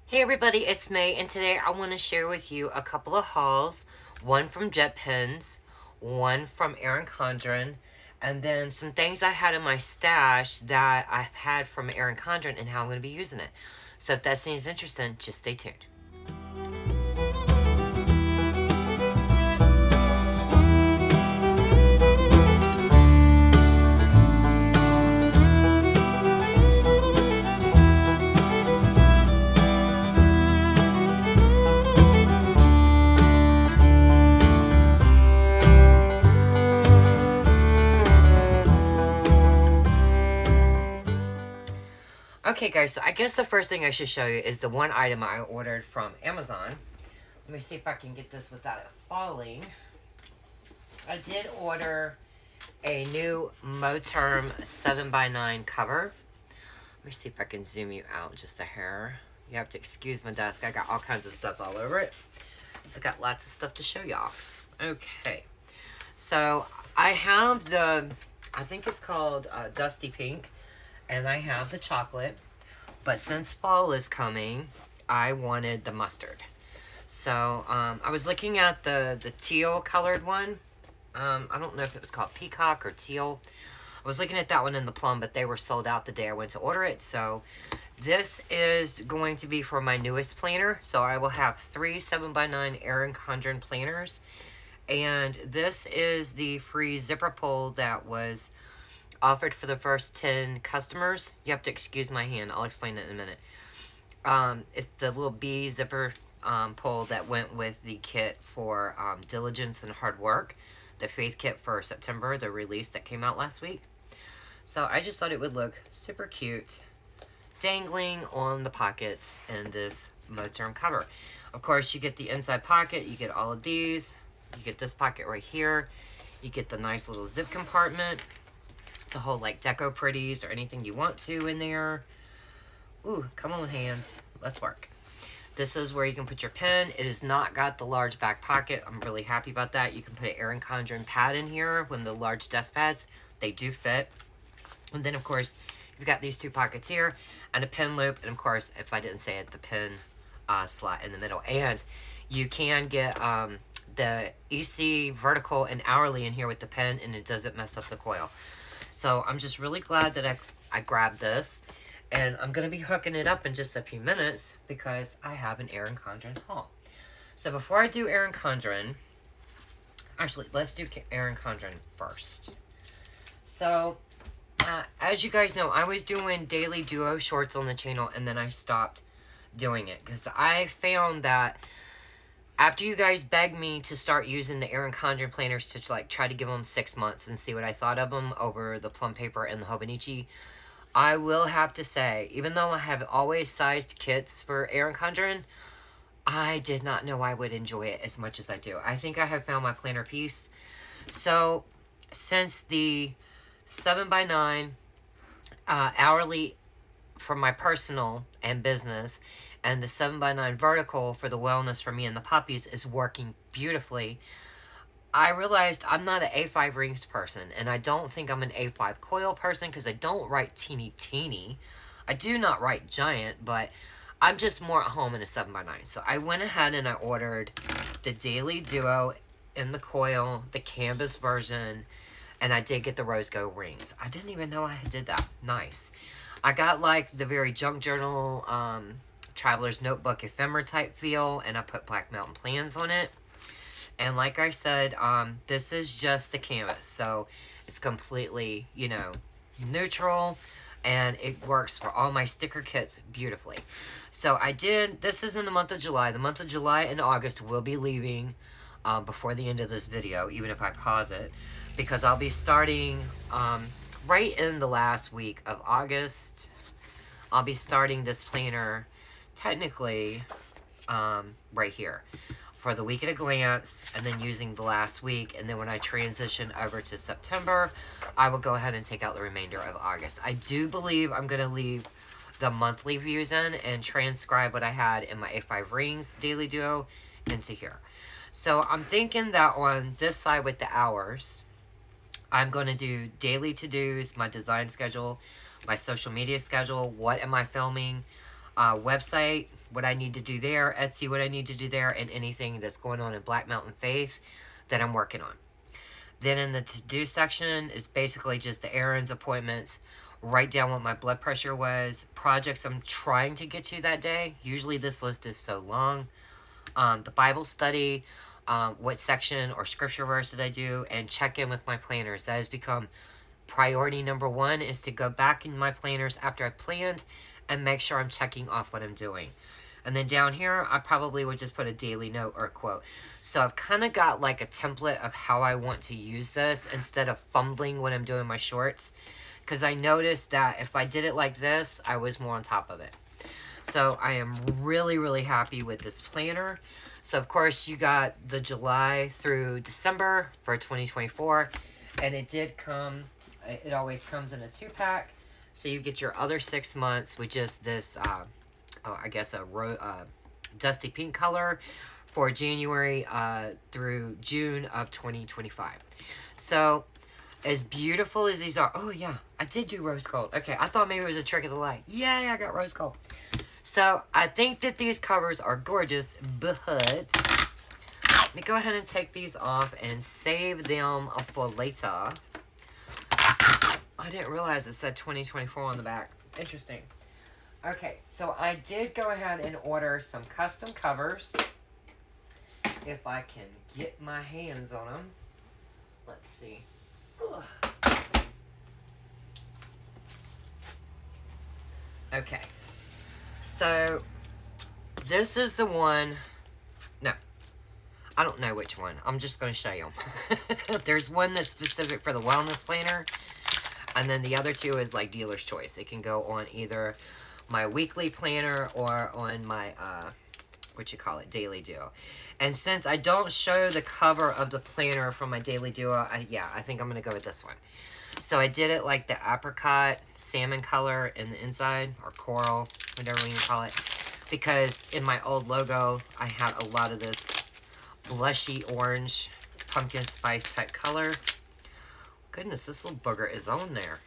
Hey everybody, it's May, and today I want to share with you a couple of hauls. One from JetPens, one from Erin Condren, and then some things I had in my stash that I've had from Erin Condren and how I'm going to be using it. So if that seems interesting, just stay tuned. Okay guys, so I guess the first thing I should show you is the one item I ordered from Amazon. Let me see if I can get this without it falling. I did order a new Moterm 7x9 cover. Let me see if I can zoom you out just a hair. You have to excuse my desk. I got all kinds of stuff all over it. So I got lots of stuff to show y'all. Okay. So I have I think it's called Dusty Pink. And I have the chocolate. But since fall is coming, I wanted the mustard. So I was looking at the teal colored one. I don't know if it was called Peacock or Teal. I was looking at that one in the plum, but they were sold out the day I went to order it. So this is going to be for my newest planner. So I will have 3 7x9 Erin Condren planners. And this is the free zipper pull that was offered for the first 10 customers. You have to excuse my hand. I'll explain it in a minute. It's the little B zipper pull that went with the kit for Diligence and Hard Work. The Faith Kit for September, the release that came out last week. So I just thought it would look super cute dangling on the pocket in this Moterm cover. Of course, you get the inside pocket. You get all of these. You get this pocket right here. You get the nice little zip compartment to hold like deco pretties or anything you want to in there. Ooh, come on hands. Let's work. This is where you can put your pen. It has not got the large back pocket. I'm really happy about that. You can put an Erin Condren pad in here when the large desk pads. They do fit. And then, of course, you've got these 2 pockets here and a pen loop. And, of course, if I didn't say it, the pen slot in the middle. And you can get the EC vertical and hourly in here with the pen, and it doesn't mess up the coil. So I'm just really glad that I grabbed this. And I'm going to be hooking it up in just a few minutes because I have an Erin Condren haul. So before I do Erin Condren, actually, let's do Erin Condren first. So, as you guys know, I was doing daily duo shorts on the channel and then I stopped doing it because I found that after you guys begged me to start using the Erin Condren planners to like try to give them 6 months and see what I thought of them over the plum paper and the Hobonichi, I will have to say, even though I have always sized kits for Erin Condren, I did not know I would enjoy it as much as I do. I think I have found my planner piece. So, since the 7x9 hourly for my personal and business, and the 7x9 vertical for the wellness for me and the puppies is working beautifully, I realized I'm not an A5 rings person, and I don't think I'm an A5 coil person because I don't write teeny. I do not write giant, but I'm just more at home in a 7x9. So I went ahead and I ordered the Daily Duo in the coil, the canvas version, and I did get the rose gold rings. I didn't even know I did that. Nice. I got like the very junk journal traveler's notebook ephemera type feel, and I put Black Mountain Plans on it. And like I said, this is just the canvas, so it's completely, you know, neutral, and it works for all my sticker kits beautifully. So this is in the month of July. The month of July and August will be leaving before the end of this video, even if I pause it, because I'll be starting right in the last week of August. I'll be starting this planner technically right here for the week at a glance, and then using the last week, and then when I transition over to September, I will go ahead and take out the remainder of August. I do believe I'm going to leave the monthly views in and transcribe what I had in my A5 Rings Daily Duo into here. So I'm thinking that on this side with the hours, I'm going to do daily to-dos, my design schedule, my social media schedule, what am I filming, website, what I need to do there, Etsy what I need to do there, and anything that's going on in Black Mountain Faith that I'm working on. Then in the to-do section is basically just the errands, appointments, write down what my blood pressure was, projects I'm trying to get to that day. Usually this list is so long. The Bible study, what section or scripture verse did I do, and check in with my planners. That has become priority number one, is to go back in my planners after I planned and make sure I'm checking off what I'm doing. And then down here, I probably would just put a daily note or a quote. So I've kind of got like a template of how I want to use this instead of fumbling when I'm doing my shorts. Because I noticed that if I did it like this, I was more on top of it. So I am really, really happy with this planner. So of course you got the July through December for 2024. And it did come, it always comes in a 2-pack. So you get your other 6 months with just this, I guess a dusty pink color for January through June of 2025. So as beautiful as these are, oh yeah, I did do rose gold. Okay, I thought maybe it was a trick of the light. Yay, I got rose gold. So I think that these covers are gorgeous, but let me go ahead and take these off and save them for later. I didn't realize it said 2024 on the back. Interesting. Okay, so I did go ahead and order some custom covers. If I can get my hands on them. Let's see. Ugh. Okay. So, this is the one. No. I don't know which one. I'm just going to show you. There's one that's specific for the wellness planner. And then the other two is like dealer's choice. It can go on either my weekly planner or on my, daily duo. And since I don't show the cover of the planner from my daily duo, I think I'm going to go with this one. So I did it like the apricot salmon color in the inside, or coral, whatever you call it. Because in my old logo, I had a lot of this blushy orange pumpkin spice type color. Goodness, this little booger is on there.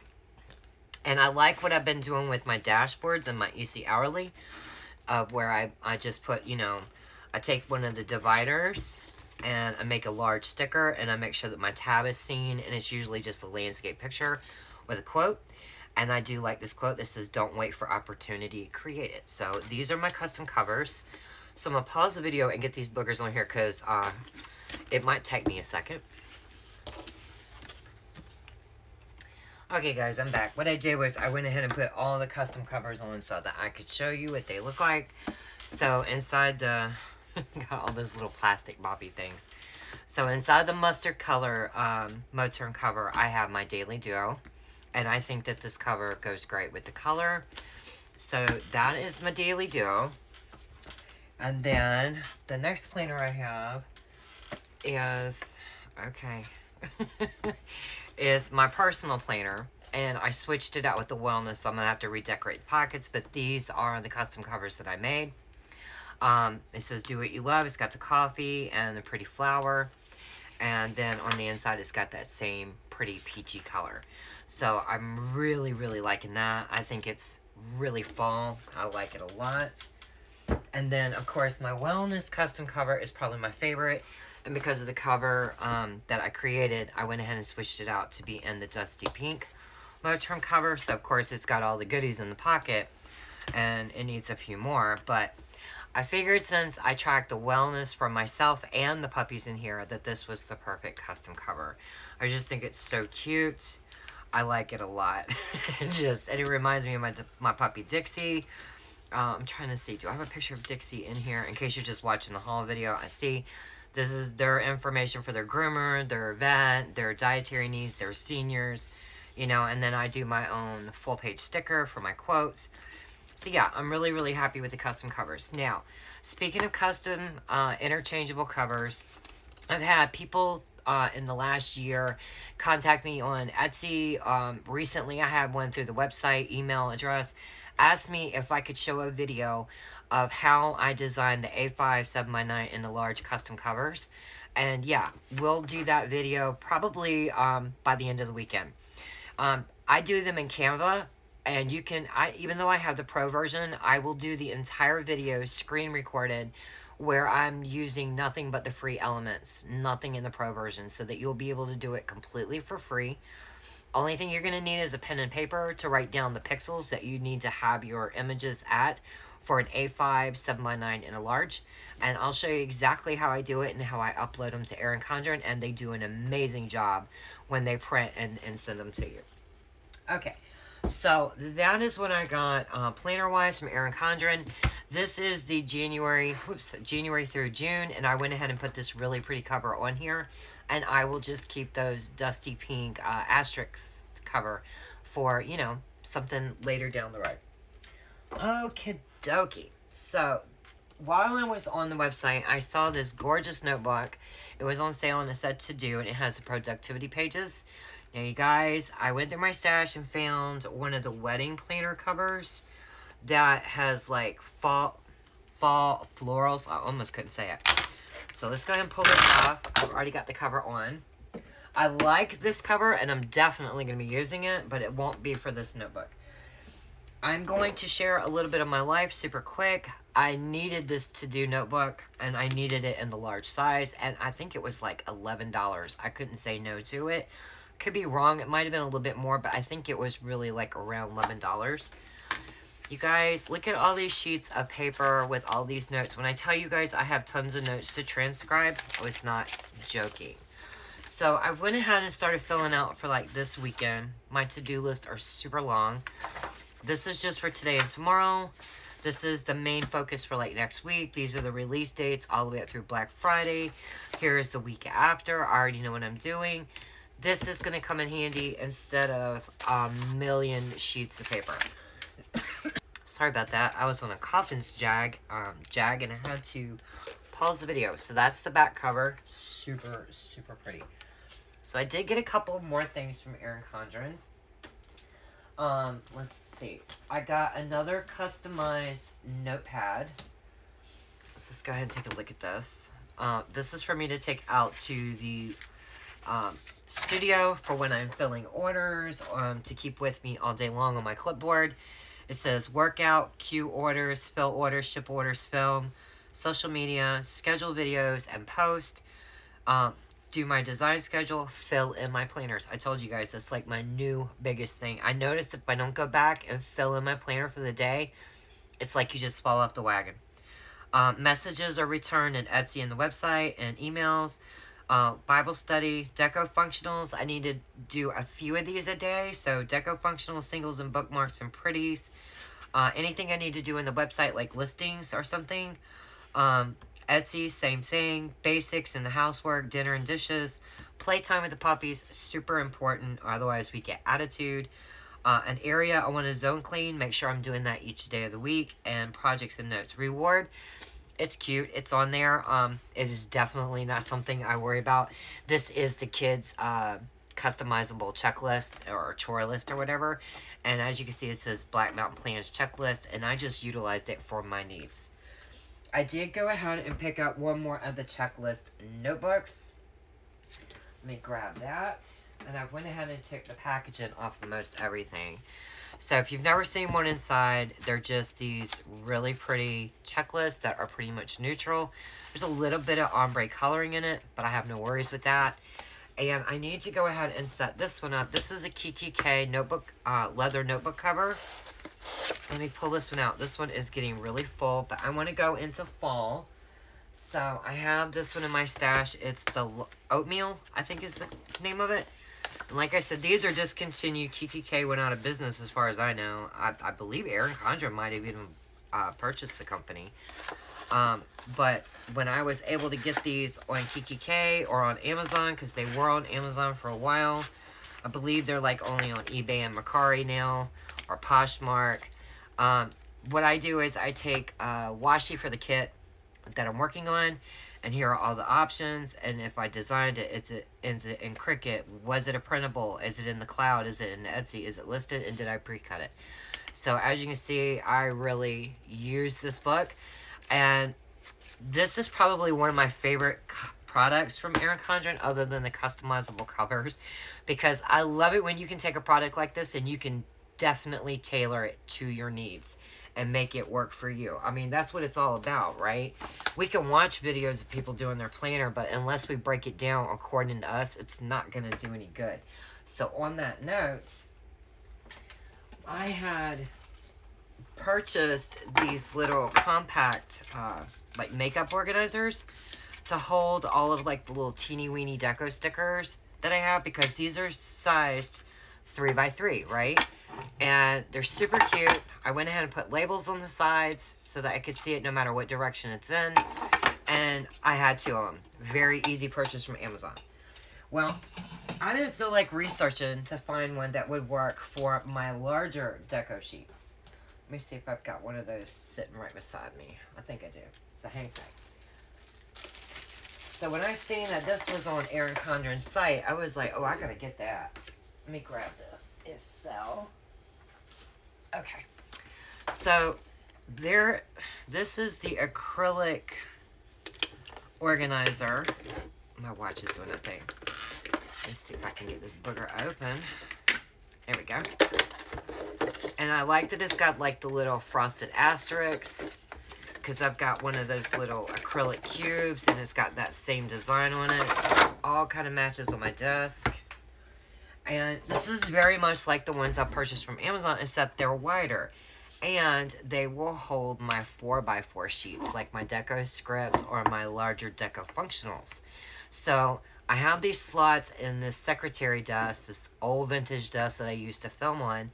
And I like what I've been doing with my dashboards and my EC Hourly, where I just put, I take one of the dividers and I make a large sticker and I make sure that my tab is seen, and it's usually just a landscape picture with a quote. And I do like this quote that says, "Don't wait for opportunity, create it." So these are my custom covers. So I'm going to pause the video and get these boogers on here because it might take me a second. Okay guys, I'm back. What I did was I went ahead and put all the custom covers on so that I could show you what they look like. So inside the, got all those little plastic bobby things. So inside the mustard color Moturn cover, I have my Daily Duo. And I think that this cover goes great with the color. So that is my Daily Duo. And then the next planner I have is, okay, is my personal planner. And I switched it out with the wellness, so I'm going to have to redecorate the pockets. But these are the custom covers that I made. It says, "Do what you love." It's got the coffee and the pretty flower. And then on the inside, it's got that same pretty peachy color. So I'm really, really liking that. I think it's really fall. I like it a lot. And then, of course, my wellness custom cover is probably my favorite. And because of the cover that I created, I went ahead and switched it out to be in the dusty pink Moturn cover. So, of course, it's got all the goodies in the pocket. And it needs a few more. But I figured since I tracked the wellness for myself and the puppies in here, that this was the perfect custom cover. I just think it's so cute. I like it a lot. And it reminds me of my puppy Dixie. I'm trying to see, do I have a picture of Dixie in here? In case you're just watching the haul video, I see this is their information for their groomer, their vet, their dietary needs, their seniors, and then I do my own full page sticker for my quotes. So yeah, I'm really, really happy with the custom covers. Now, speaking of custom interchangeable covers, I've had people in the last year contact me on Etsy. Recently, I had one through the website, email address, asked me if I could show a video of how I designed the A5 7x9 in the large custom covers. And yeah, we'll do that video probably by the end of the weekend. I do them in Canva, And you can, even though I have the pro version, I will do the entire video screen recorded where I'm using nothing but the free elements, nothing in the pro version, so that you'll be able to do it completely for free. Only thing you're going to need is a pen and paper to write down the pixels that you need to have your images at for an A5, 7x9, and a large. And I'll show you exactly how I do it and how I upload them to Erin Condren, and they do an amazing job when they print and send them to you. Okay, so that is what I got planner-wise from Erin Condren. This is the January through June, and I went ahead and put this really pretty cover on here. And I will just keep those dusty pink asterisks cover for, you know, something later down the road. Okie dokie. So, while I was on the website, I saw this gorgeous notebook. It was on sale and it said to do, and it has the productivity pages. Now, you guys, I went through my stash and found one of the wedding planner covers that has, like, fall florals. I almost couldn't say it. So let's go ahead and pull this off. I've already got the cover on. I like this cover, and I'm definitely going to be using it, but it won't be for this notebook. I'm going to share a little bit of my life super quick. I needed this to-do notebook, and I needed it in the large size, and I think it was like $11. I couldn't say no to it. Could be wrong. It might have been a little bit more, but I think it was really like around $11. You guys, look at all these sheets of paper with all these notes. When I tell you guys I have tons of notes to transcribe, I was not joking. So I went ahead and started filling out for like this weekend. My to-do lists are super long. This is just for today and tomorrow. This is the main focus for like next week. These are the release dates all the way up through Black Friday. Here is the week after. I already know what I'm doing. This is going to come in handy instead of a million sheets of paper. Sorry about that. I was on a Coffins jag and I had to pause the video. So that's the back cover. Super, super pretty. So I did get a couple more things from Erin Condren. Let's see. I got another customized notepad. Let's go ahead and take a look at this. This is for me to take out to the studio for when I'm filling orders, to keep with me all day long on my clipboard. It says workout, queue orders, fill orders, ship orders, film, social media, schedule videos, and post. Do my design schedule, fill in my planners. I told you guys, that's like my new biggest thing. I noticed if I don't go back and fill in my planner for the day, it's like you just fall off the wagon. Messages are returned in Etsy and the website, and emails. Bible study, deco functionals. I need to do a few of these a day. So deco functional singles and bookmarks and pretties. Anything I need to do in the website, like listings or something. Etsy, same thing. Basics in the housework, dinner and dishes. Playtime with the puppies, super important. Otherwise we get attitude. An area I want to zone clean. Make sure I'm doing that each day of the week. And projects and notes. Reward. It's cute. It's on there. It is definitely not something I worry about. This is the kids' customizable checklist or chore list or whatever. And as you can see, it says Black Mountain Plans checklist. And I just utilized it for my needs. I did go ahead and pick up one more of the checklist notebooks. Let me grab that. And I went ahead and took the packaging off of most everything. So if you've never seen one inside, they're just these really pretty checklists that are pretty much neutral. There's a little bit of ombre coloring in it, but I have no worries with that. And I need to go ahead and set this one up. This is a Kiki K notebook, leather notebook cover. Let me pull this one out. This one is getting really full, but I want to go into fall. So I have this one in my stash. It's the Oatmeal, I think is the name of it. And like I said, these are discontinued. Kiki K went out of business as far as I know. I believe Erin Condren might have even purchased the company. But when I was able to get these on Kiki K or on Amazon, because they were on Amazon for a while, I believe they're like only on eBay and Mercari now, or Poshmark. What I do is I take washi for the kit that I'm working on, and here are all the options. And if I designed it, is it in Cricut? Was it a printable? Is it in the cloud? Is it in Etsy? Is it listed? And did I pre-cut it? So as you can see, I really use this book. And this is probably one of my favorite products from Erin Condren, other than the customizable covers. Because I love it when you can take a product like this and you can definitely tailor it to your needs and make it work for you. I mean, that's what it's all about, right? We can watch videos of people doing their planner, but unless we break it down according to us, it's not going to do any good. So on that note, I had purchased these little compact like makeup organizers to hold all of like the little teeny weeny deco stickers that I have, because these are sized 3x3, right? And they're super cute. I went ahead and put labels on the sides so that I could see it no matter what direction it's in. And I had two of them. Very easy purchase from Amazon. Well, I didn't feel like researching to find one that would work for my larger deco sheets. Let me see if I've got one of those sitting right beside me. I think I do. It's a hang tag. So when I seen that this was on Erin Condren's site, I was like, oh, I gotta get that. Let me grab this. It fell. Okay. So this is the acrylic organizer. My watch is doing that thing. Let's see if I can get this booger open. There we go. And I like that it's got like the little frosted asterisks, because I've got one of those little acrylic cubes and it's got that same design on it. So it all kind of matches on my desk. And this is very much like the ones I purchased from Amazon, except they're wider. And they will hold my 4x4 sheets, like my deco scripts or my larger deco functionals. So I have these slots in this secretary desk, this old vintage desk that I used to film on.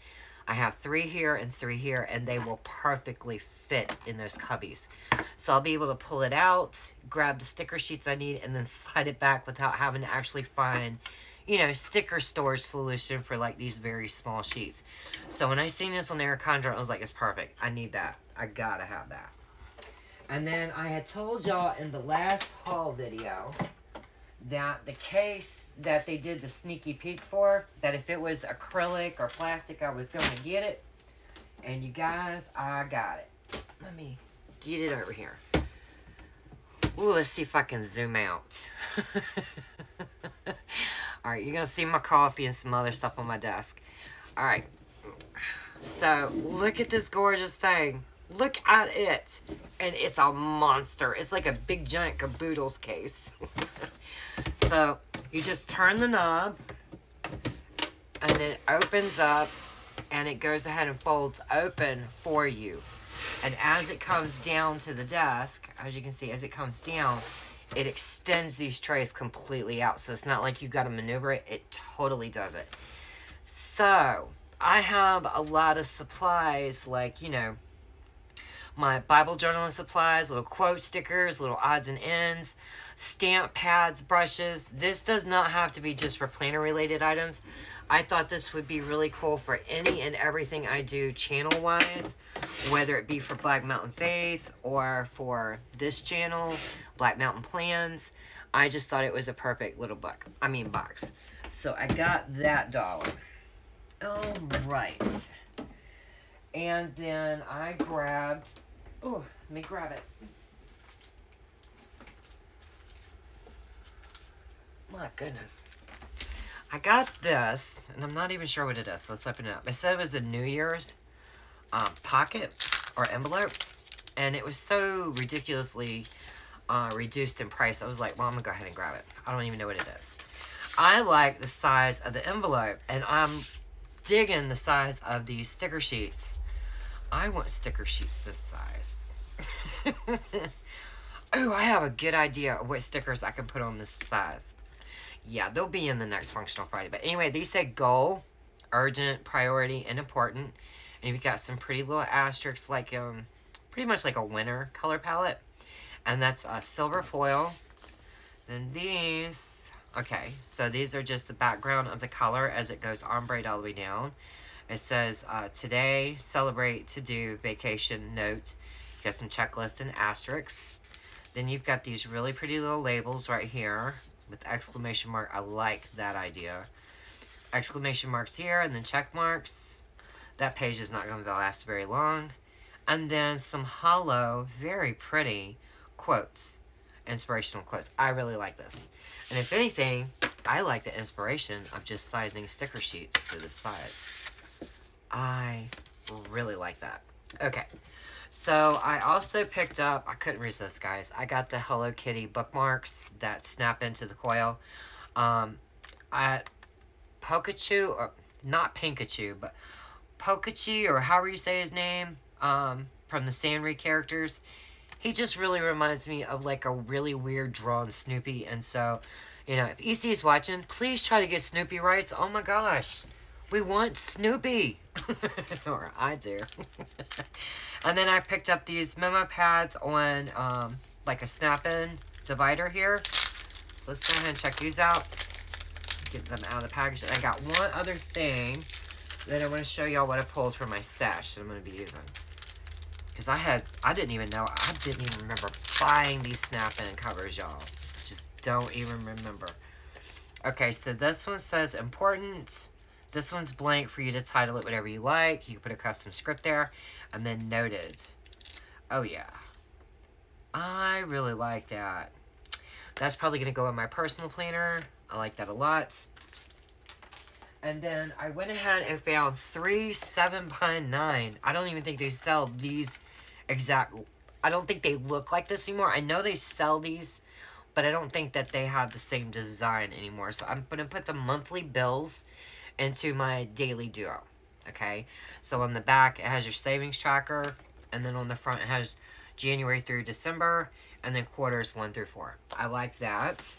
I have 3 here and 3 here, and they will perfectly fit in those cubbies. So I'll be able to pull it out, grab the sticker sheets I need, and then slide it back without having to actually find, you know, sticker storage solution for like these very small sheets. So when I seen this on Erin Condren, I was like, it's perfect. I need that. I gotta have that. And then I had told y'all in the last haul video that the case that they did the sneaky peek for, that if it was acrylic or plastic, I was going to get it. And you guys, I got it. Let me get it over here. Ooh, let's see if I can zoom out. Alright, you're going to see my coffee and some other stuff on my desk. Alright. So, look at this gorgeous thing. Look at it. And it's a monster. It's like a big giant caboodles case. So, you just turn the knob, and it opens up, and it goes ahead and folds open for you. And as it comes down to the desk, as you can see, as it comes down, it extends these trays completely out. So, it's not like you've got to maneuver it. It totally does it. So, I have a lot of supplies, like, you know, my Bible journaling supplies, little quote stickers, little odds and ends, stamp pads, brushes. This does not have to be just for planner related items. I thought this would be really cool for any and everything I do channel wise, whether it be for Black Mountain Faith or for this channel, Black Mountain Plans. I just thought it was a perfect little box. So I got that dollar. All right. And then I grabbed, oh, let me grab it. My goodness. I got this, and I'm not even sure what it is, so let's open it up. It said it was a New Year's pocket or envelope, and it was so ridiculously reduced in price. I was like, well, I'm going to go ahead and grab it. I don't even know what it is. I like the size of the envelope, and I'm digging the size of these sticker sheets. I want sticker sheets this size. Oh, I have a good idea of what stickers I can put on this size. Yeah, they'll be in the next functional Friday. But anyway, these say goal, urgent, priority, and important. And you've got some pretty little asterisks, like pretty much like a winter color palette. And that's a silver foil. Then these, okay, so these are just the background of the color as it goes ombre all the way down. It says, today, celebrate, to do, vacation, note. You got some checklists and asterisks. Then you've got these really pretty little labels right here with exclamation mark. I like that idea. Exclamation marks here and then check marks. That page is not going to last very long. And then some hollow, very pretty quotes. Inspirational quotes. I really like this. And if anything, I like the inspiration of just sizing sticker sheets to this size. I really like that. Okay. So I also picked up, I couldn't resist, guys. I got the Hello Kitty bookmarks that snap into the coil. At Pikachu, or not Pinkachu, but Pokachi, or however you say his name, from the Sandry characters. He just really reminds me of like a really weird drawn Snoopy. And so, you know, if EC is watching, please try to get Snoopy rights. Oh my gosh. We want Snoopy. Or I do. And then I picked up these memo pads on like a snap-in divider here. So let's go ahead and check these out. Get them out of the package. And I got one other thing that I want to show y'all what I pulled from my stash that I'm going to be using. Because I didn't even remember buying these snap-in covers, y'all. Just don't even remember. Okay, so this one says important. This one's blank for you to title it whatever you like. You can put a custom script there. And then noted. Oh, yeah. I really like that. That's probably going to go in my personal planner. I like that a lot. And then I went ahead and found 3 7x9. I don't even think they sell these exact... I don't think they look like this anymore. I know they sell these, but I don't think that they have the same design anymore. So I'm going to put the monthly bills into my daily duo. Okay? So on the back, it has your savings tracker. And then on the front, it has January through December. And then quarters 1 through 4. I like that.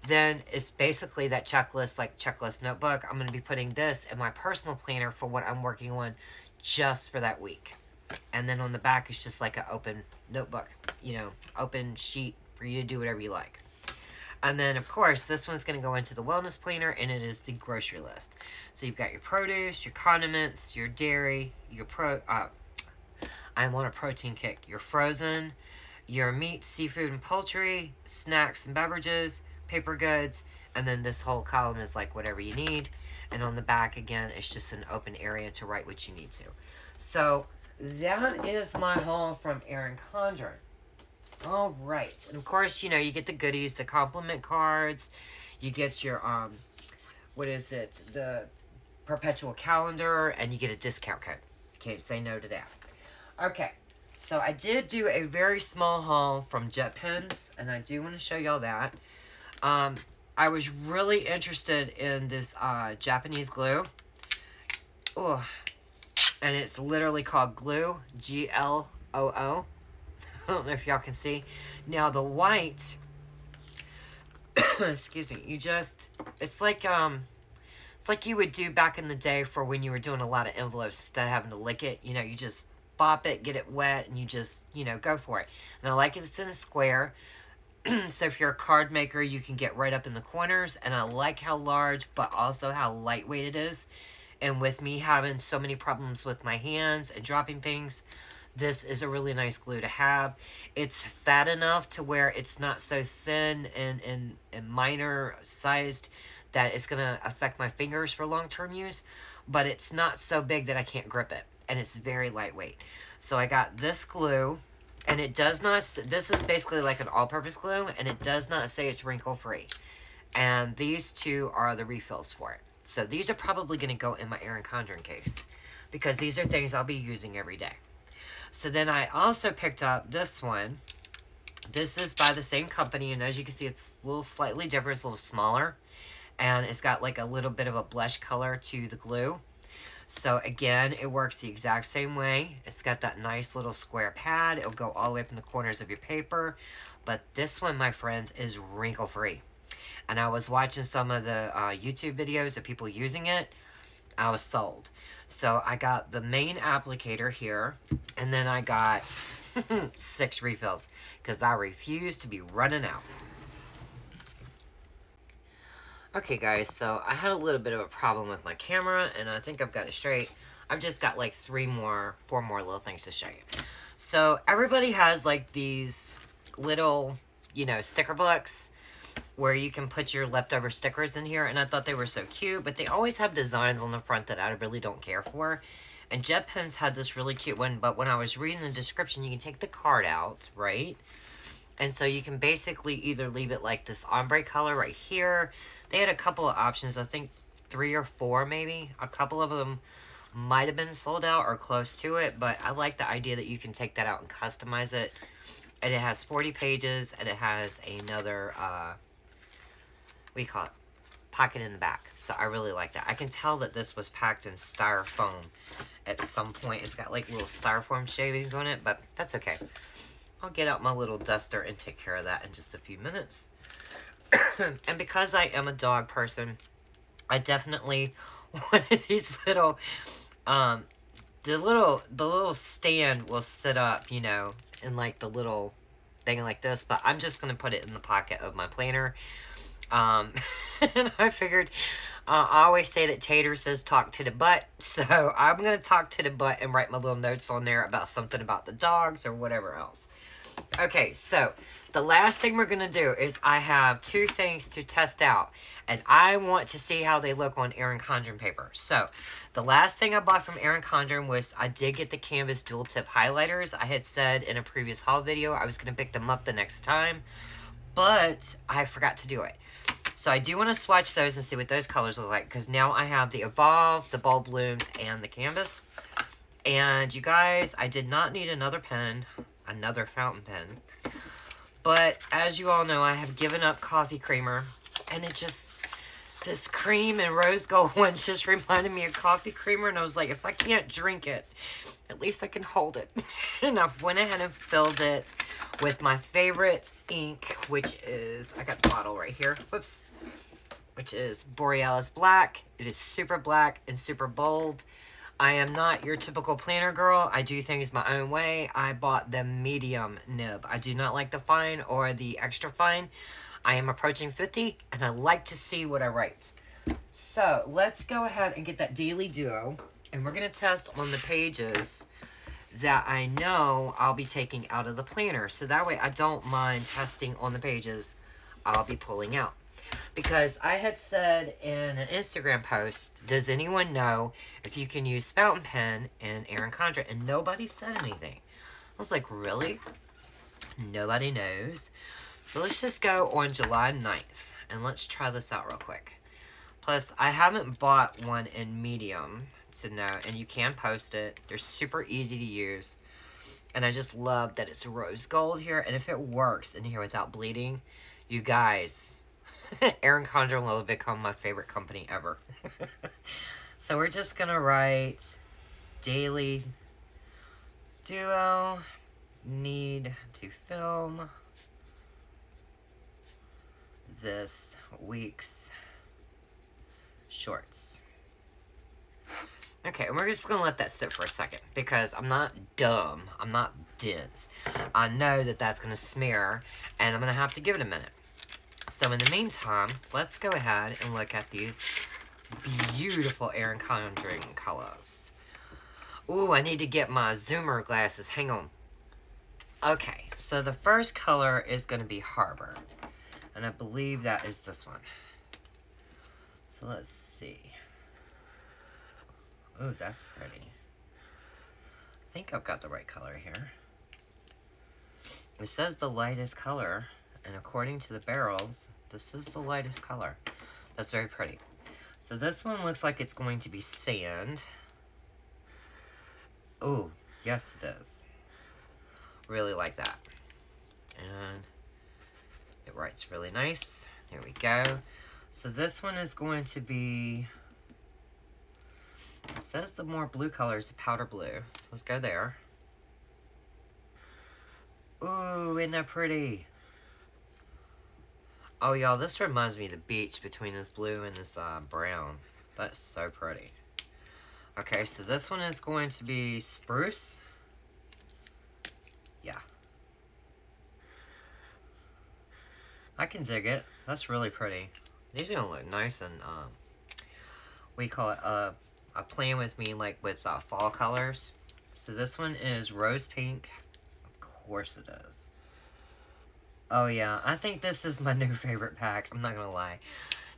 Then it's basically that checklist, like checklist notebook. I'm going to be putting this in my personal planner for what I'm working on just for that week. And then on the back, it's just like an open notebook, you know, open sheet for you to do whatever you like. And then, of course, this one's going to go into the wellness planner, and it is the grocery list. So you've got your produce, your condiments, your dairy, your I'm on a protein kick. Your frozen, your meat, seafood, and poultry, snacks and beverages, paper goods, and then this whole column is like whatever you need. And on the back, again, it's just an open area to write what you need to. So that is my haul from Erin Condren. All right. And of course, you know, you get the goodies, the compliment cards. You get your, what is it? The perpetual calendar, and you get a discount code. Can't say no to that. Okay. So I did do a very small haul from JetPens, and I do want to show y'all that. I was really interested in this Japanese glue. Oh, and it's literally called Gloo, Gloo. I don't know if y'all can see. Now the white, excuse me, it's like you would do back in the day for when you were doing a lot of envelopes instead of having to lick it. You know, you just bop it, get it wet, and you just, you know, go for it. And I like it, it's in a square. So if you're a card maker, you can get right up in the corners. And I like how large, but also how lightweight it is. And with me having so many problems with my hands and dropping things, this is a really nice glue to have. It's fat enough to where it's not so thin and minor sized that it's going to affect my fingers for long-term use. But it's not so big that I can't grip it. And it's very lightweight. So I got this glue. And it does not, this is basically like an all-purpose glue, and it does not say it's wrinkle-free. And these two are the refills for it. So these are probably going to go in my Erin Condren case, because these are things I'll be using every day. So then I also picked up this one. This is by the same company, and as you can see, it's a little slightly different. It's a little smaller, and it's got like a little bit of a blush color to the glue. So again, it works the exact same way. It's got that nice little square pad. It'll go all the way up in the corners of your paper. But this one, my friends, is wrinkle-free. And I was watching some of the YouTube videos of people using it. I was sold. So I got the main applicator here. And then I got 6 refills, because I refuse to be running out. Okay guys, so I had a little bit of a problem with my camera, and I think I've got it straight. I've just got like 4 more little things to show you. So everybody has like these little, you know, sticker books where you can put your leftover stickers in here, and I thought they were so cute, but they always have designs on the front that I really don't care for. And JetPens had this really cute one, but when I was reading the description, you can take the card out, right? And so you can basically either leave it like this ombre color right here. They had a couple of options, I think 3 or 4 maybe. A couple of them might have been sold out or close to it, but I like the idea that you can take that out and customize it. And it has 40 pages, and it has another, what do you call it? Pocket in the back. So I really like that. I can tell that this was packed in styrofoam at some point. It's got like little styrofoam shavings on it, but that's okay. I'll get out my little duster and take care of that in just a few minutes. And because I am a dog person, I definitely wanted these little, the little stand will sit up, you know, in like the little thing like this, but I'm just going to put it in the pocket of my planner. And I figured, I always say that Tater says talk to the butt, so I'm going to talk to the butt and write my little notes on there about something about the dogs or whatever else. Okay, so the last thing we're going to do is I have 2 things to test out, and I want to see how they look on Erin Condren paper. So the last thing I bought from Erin Condren was I did get the canvas dual tip highlighters. I had said in a previous haul video I was going to pick them up the next time, but I forgot to do it. So I do want to swatch those and see what those colors look like, because now I have the Evolve, the Bold Blooms, and the canvas. And you guys, I did not need another pen, another fountain pen. But as you all know, I have given up coffee creamer, and it just, this cream and rose gold one just reminded me of coffee creamer, and I was like, if I can't drink it, at least I can hold it. And I went ahead and filled it with my favorite ink, which is, I got the bottle right here, whoops, which is Borealis Black. It is super black and super bold. I am not your typical planner girl. I do things my own way. I bought the medium nib. I do not like the fine or the extra fine. I am approaching 50, and I like to see what I write. So let's go ahead and get that Daily Duo, and we're going to test on the pages that I know I'll be taking out of the planner. So that way I don't mind testing on the pages I'll be pulling out. Because I had said in an Instagram post, does anyone know if you can use fountain pen in Erin Condren? And nobody said anything. I was like, really? Nobody knows. So let's just go on July 9th. And let's try this out real quick. Plus, I haven't bought one in medium to know. And you can post it. They're super easy to use. And I just love that it's rose gold here. And if it works in here without bleeding, you guys... Erin Condren will have become my favorite company ever. So we're just going to write Daily Duo, need to film this week's shorts. Okay, and we're just going to let that sit for a second, because I'm not dumb. I'm not dense. I know that that's going to smear, and I'm going to have to give it a minute. So in the meantime, let's go ahead and look at these beautiful Erin Condren colors. Ooh, I need to get my zoomer glasses. Hang on. Okay, so the first color is going to be Harbor. And I believe that is this one. So let's see. Ooh, that's pretty. I think I've got the right color here. It says the lightest color. And according to the barrels, this is the lightest color. That's very pretty. So this one looks like it's going to be sand. Oh, yes it is. Really like that. And it writes really nice. There we go. So this one is going to be... It says the more blue color is the powder blue. So let's go there. Ooh, isn't that pretty? Oh, y'all, this reminds me of the beach between this blue and this brown. That's so pretty. Okay, so this one is going to be spruce. Yeah. I can dig it. That's really pretty. These are going to look nice and, we call it, playing with me, like, with fall colors. So this one is rose pink. Of course it is. Oh yeah, I think this is my new favorite pack. I'm not gonna lie.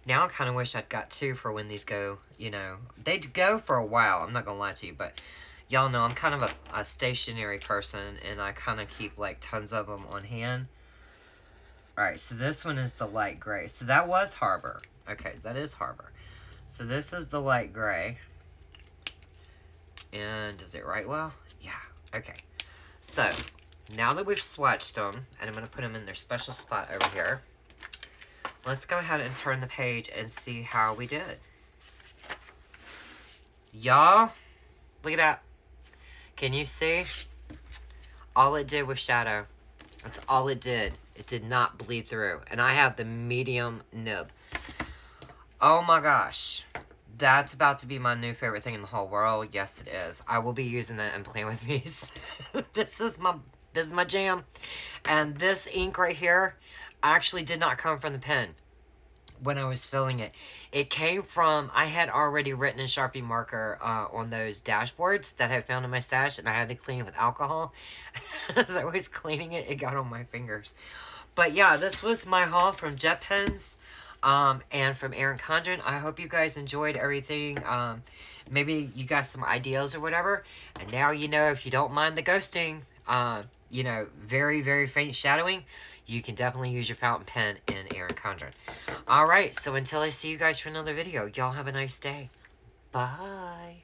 Now I kind of wish I'd got 2 for when these go, you know. They'd go for a while, I'm not gonna lie to you, but y'all know I'm kind of a stationary person, and I kind of keep like tons of them on hand. Alright, so this one is the light gray. So that was Harbor. Okay, that is Harbor. So this is the light gray. And does it write well? Yeah, okay. So, now that we've swatched them, and I'm going to put them in their special spot over here, let's go ahead and turn the page and see how we did. Y'all, look at that. Can you see? All it did was shadow. That's all it did. It did not bleed through. And I have the medium nib. Oh my gosh. That's about to be my new favorite thing in the whole world. Yes, it is. I will be using that and playing with me. This is my jam. And this ink right here actually did not come from the pen when I was filling it. It came from, I had already written in Sharpie marker on those dashboards that I found in my stash, and I had to clean it with alcohol. As I was cleaning it, it got on my fingers. But yeah, this was my haul from JetPens. And from Erin Condren. I hope you guys enjoyed everything. Maybe you got some ideas or whatever. And now you know, if you don't mind the ghosting, you know, very, very faint shadowing, you can definitely use your fountain pen in Erin Condren. Alright, so until I see you guys for another video, y'all have a nice day. Bye.